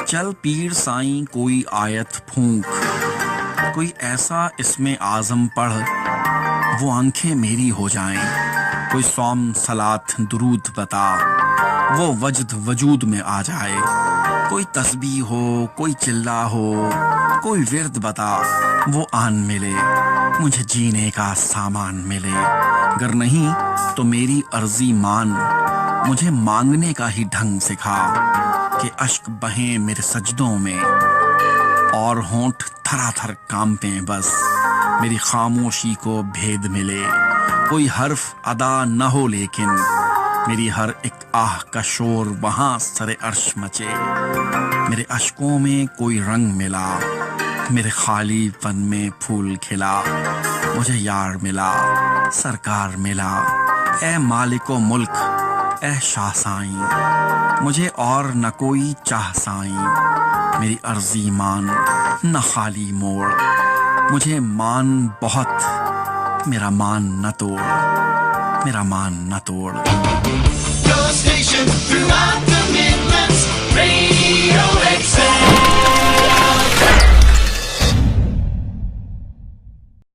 چل پیر سائیں کوئی آیت پھونک، کوئی ایسا اس میں اعظم پڑھ وہ آنکھیں میری ہو جائیں، کوئی صوم صلات درود بتا وہ وجد وجود میں آ جائے، کوئی تسبیح ہو کوئی چلہ ہو کوئی ورد بتا وہ آن ملے، مجھے جینے کا سامان ملے، گر نہیں تو میری عرضی مان، مجھے مانگنے کا ہی ڈھنگ سکھا، کہ اشک بہیں میرے سجدوں میں اور ہونٹ تھرا تھر کانپیں، بس میری خاموشی کو بھید ملے، کوئی حرف ادا نہ ہو لیکن میری ہر ایک آہ کا شور وہاں سر عرش مچے، میرے اشکوں میں کوئی رنگ ملا، میرے خالی پن میں پھول کھلا، مجھے یار ملا سرکار ملا، اے مالک و ملک اے شاہ سائیں، مجھے اور نہ کوئی چاہ سائیں، میری عرضی مان نہ خالی موڑ، مجھے مان بہت میرا مان نہ توڑ، میرا مان نہ توڑ۔ Your station throughout the Midlands, Radio